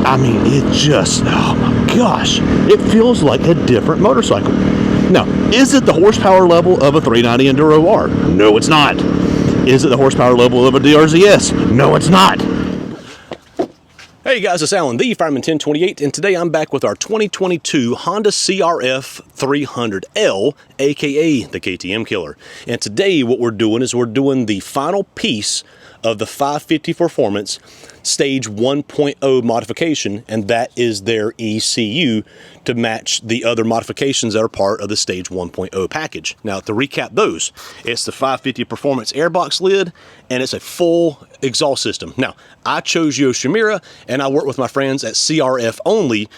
I mean, it just, oh my gosh, it feels like a different motorcycle. Now, is it the horsepower level of a 390 Enduro R? No, it's not. Is it the horsepower level of a DRZS? No, it's not. Hey guys, it's Alan, the Fireman 1028, and today I'm back with our 2022 Honda CRF300L, aka the KTM Killer. And today what we're doing is we're doing the final piece of the 550 Performance Stage 1.0 modification, and that is their ECU to match the other modifications that are part of the Stage 1.0 package. Now, to recap those, it's the 550 Performance airbox lid, and it's a full exhaust system. Now, I chose Yoshimura, and I worked with my friends at CRF Only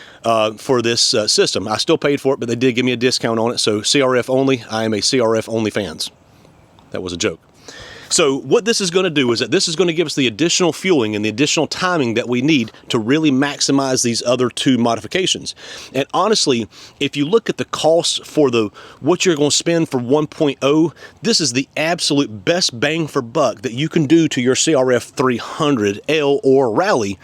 for this system. I still paid for it, but they did give me a discount on it, so CRF Only, I am a CRF Only fans. That was a joke. So what this is going to do is that this is going to give us the additional fueling and the additional timing that we need to really maximize these other two modifications. And honestly, if you look at the cost for what you're going to spend for 1.0, this is the absolute best bang for buck that you can do to your CRF300L or Rally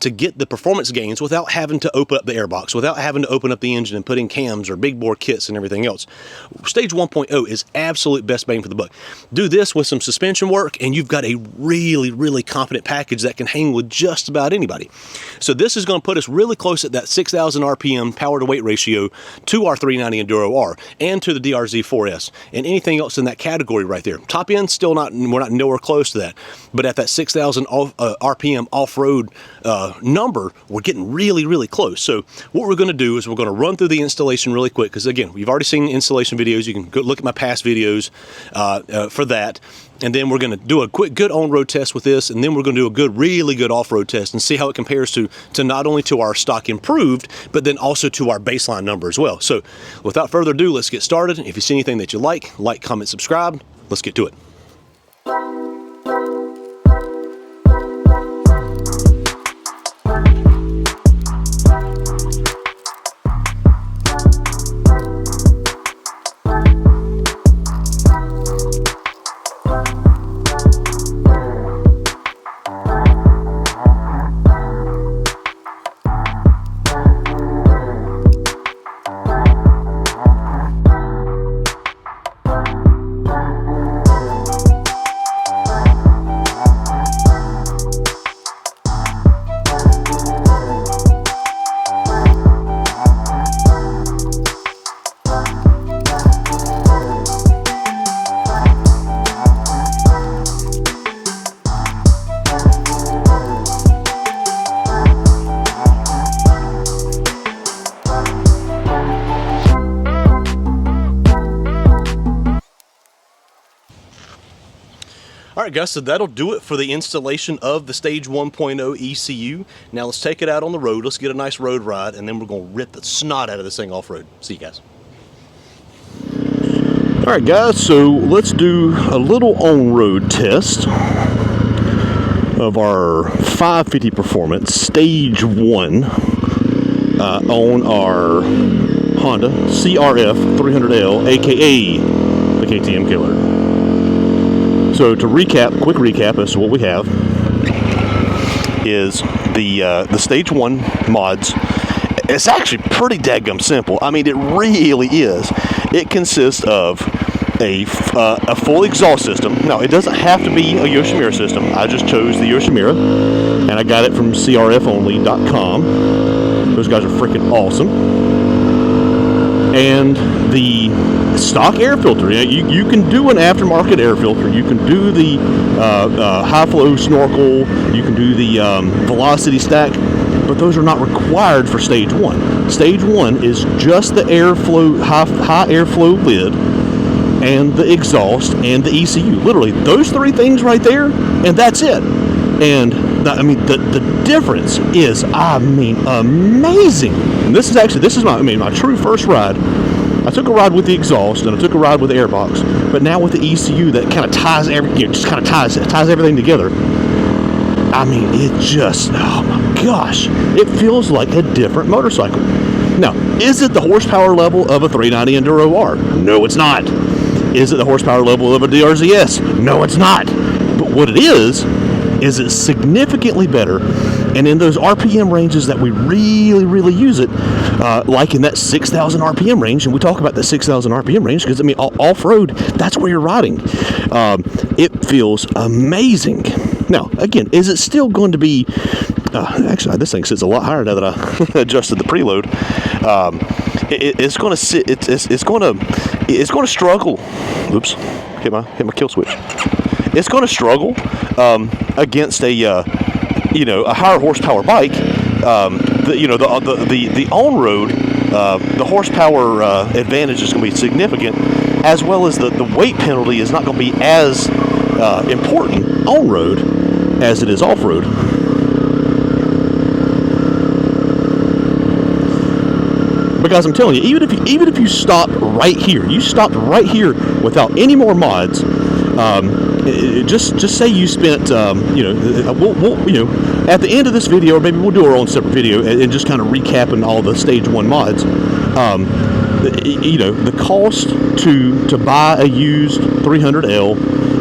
to get the performance gains without having to open up the airbox, without having to open up the engine and put in cams or big bore kits and everything else. Stage 1.0 is absolute best bang for the buck. Do this with some suspension work and you've got a really competent package that can hang with just about anybody. So this is going to put us really close at that 6,000 RPM power to weight ratio to our 390 Enduro R and to the DRZ 4S and anything else in that category right there. Top end, still not, we're not nowhere close to that, but at that 6,000 RPM off-road number, we're getting really close. So what we're going to do is we're going to run through the installation really quick, because again, we've already seen installation videos. You can go look at my past videos for that. And then we're going to do a quick good on-road test with this, and then we're going to do a really good off-road test and see how it compares to not only to our stock improved, but then also to our baseline number as well. So without further ado, let's get started. If you see anything that you like, comment, subscribe. Let's get to it. Alright guys, so that'll do it for the installation of the Stage 1.0 ECU. Now let's take it out on the road, let's get a nice road ride, and then we're going to rip the snot out of this thing off-road. See you guys. Alright guys, so let's do a little on-road test of our 550 Performance Stage 1 on our Honda CRF300L, aka the KTM Killer. So to recap, quick recap as to what we have is the Stage 1 mods. It's actually pretty daggum simple. I mean, it really is. It consists of a full exhaust system. Now, it doesn't have to be a Yoshimura system. I just chose the Yoshimura, and I got it from CRFonly.com. Those guys are freaking awesome. And the stock air filter. You can do an aftermarket air filter. You can do the high flow snorkel. You can do the velocity stack, but those are not required for Stage 1. Stage 1 is just the airflow, high airflow lid, and the exhaust and the ECU. Literally, those three things right there, and that's it. And I mean, the difference is, I mean, amazing. And this is my true first ride. I took a ride with the exhaust and I took a ride with the airbox, but now with the ECU that kind of ties everything, just kind of ties everything together. I mean, it just, oh my gosh, it feels like a different motorcycle. Now, is it the horsepower level of a 390 Enduro R? No, it's not. Is it the horsepower level of a DRZS? No, it's not. But what it is it's significantly better, And in those RPM ranges that we really use it, like in that 6,000 RPM range, and we talk about the 6,000 RPM range because, I mean, off-road, that's where you're riding. It feels amazing. Now, again, is it still going to be... actually, this thing sits a lot higher now that I adjusted the preload. It's going to sit. It's going to struggle. Oops, hit my kill switch. It's going to struggle against a higher horsepower bike. The on-road, the horsepower advantage is going to be significant, as well as the weight penalty is not going to be as important on-road as it is off-road. Because I'm telling you, even if you stopped right here, without any more mods, just say you spent, we'll at the end of this video, or maybe we'll do our own separate video and just kind of recapping all the stage 1 mods. The cost to buy a used 300L,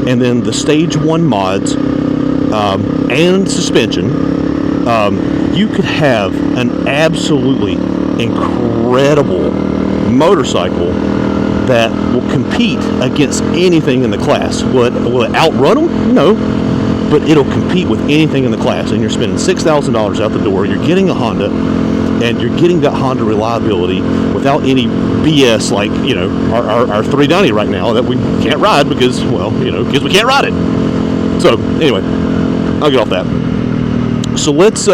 and then the stage 1 mods and suspension, you could have an absolutely incredible motorcycle that will compete against anything in the class. Will it outrun them? No, but it'll compete with anything in the class. And you're spending $6,000 out the door. You're getting a Honda, and you're getting that Honda reliability without any BS like our 390 right now that we can't ride because we can't ride it. So anyway, I'll get off that. So let's.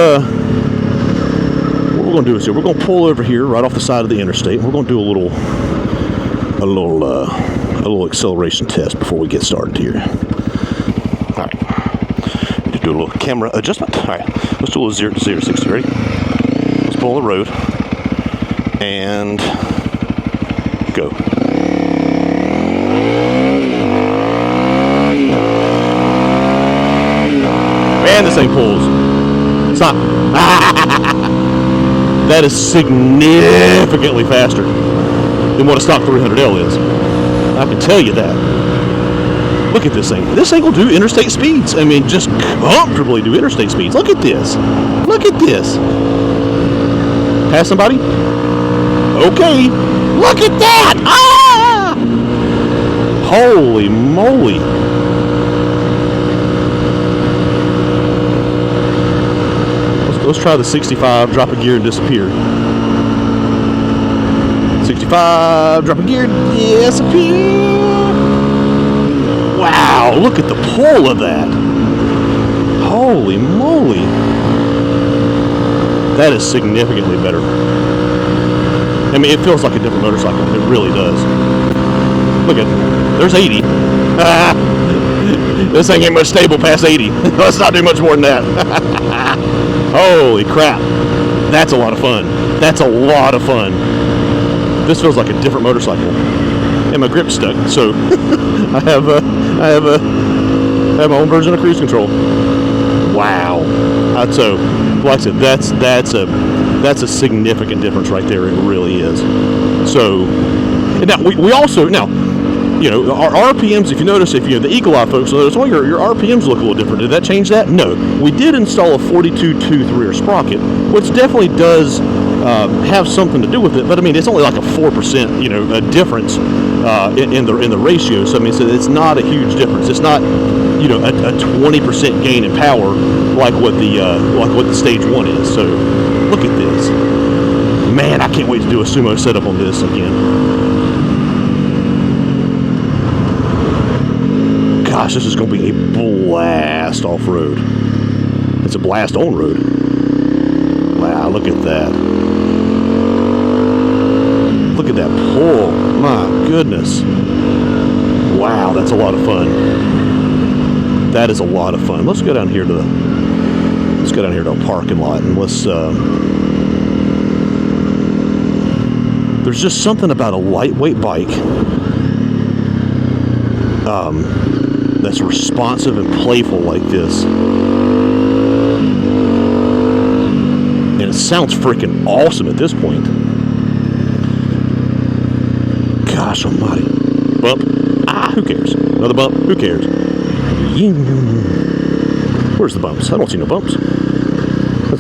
What we're going to do is we're going to pull over here right off the side of the interstate. We're going to do a little acceleration test before we get started here. All right, just do a little camera adjustment. All right, let's do a little 0 to 60. Ready? Let's pull on the road and go. Man, this thing pulls. Stop. That is significantly faster than what a stock 300L is. I can tell you that. Look at this thing. This thing will do interstate speeds. I mean, just comfortably do interstate speeds. Look at this. Look at this. Pass somebody? Okay. Look at that! Ah! Holy moly. Let's try the 65, drop a gear and disappear. 65, drop a gear, disappear. Wow, look at the pull of that. Holy moly. That is significantly better. I mean, it feels like a different motorcycle. It really does. Look at, there's 80. This thing ain't much stable past 80. Let's not do much more than that. Holy crap. That's a lot of fun. That's a lot of fun. This feels like a different motorcycle. And my grip's stuck, so I have my own version of cruise control. Wow. So, like I said, that's a significant difference right there. It really is. So, and now we also our RPMs. If you notice, the Eagle Eye folks notice, your RPMs look a little different. Did that change that? No. We did install a 42-tooth rear sprocket, which definitely does have something to do with it. But I mean, it's only like a 4%, a difference in the ratio. So I mean, so it's not a huge difference. It's not, a 20% gain in power like what the stage 1 is. So look at this. Man, I can't wait to do a sumo setup on this again. Gosh, this is going to be a blast off-road. It's a blast on-road. Wow, look at that. Look at that pull. My goodness. Wow, that's a lot of fun. That is a lot of fun. Let's go down here to a parking lot and let's there's just something about a lightweight bike that's responsive and playful like this. And it sounds freaking awesome at this point. Gosh almighty. Bump. Who cares? Another bump. Who cares? Where's the bumps? I don't see no bumps.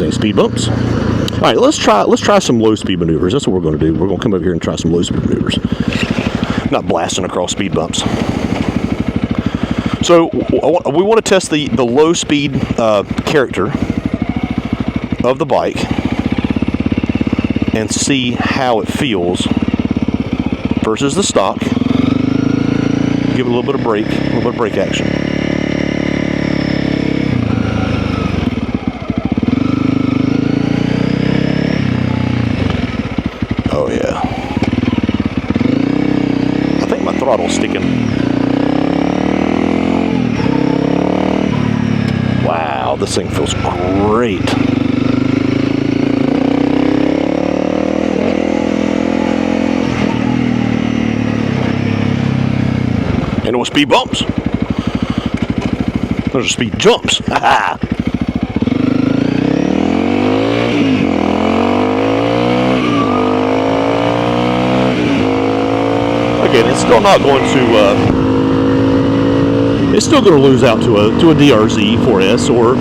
Any speed bumps? All right, let's try some low speed maneuvers. That's what we're going to do. We're going to come over here and try some low speed maneuvers. Not blasting across speed bumps. So we want to test the low speed character of the bike and see how it feels versus the stock. Give it a little bit of brake action. Oh yeah. I think my throttle's sticking. Wow, this thing feels great. And no speed bumps. Those are speed jumps. Again, it's still not going to. It's still going to lose out to a DRZ 4S or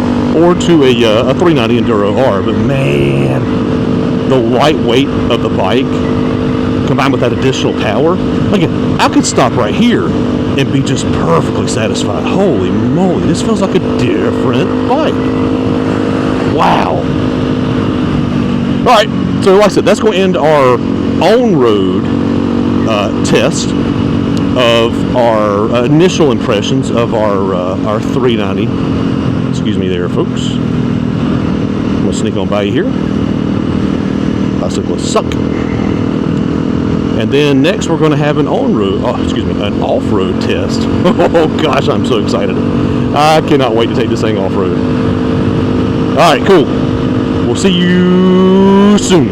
to a 390 Enduro R. But man, the lightweight of the bike combined with that additional power. Again, I could stop right here and be just perfectly satisfied. Holy moly, this feels like a different bike. Wow. All right, so like I said, that's going to end our on-road test of our initial impressions of our 390. Excuse me there, folks. I'm going to sneak on by you here. Bicyclists suck. And then next we're going to have an an off-road test. Oh gosh, I'm so excited. I cannot wait to take this thing off-road. All right, cool. We'll see you soon.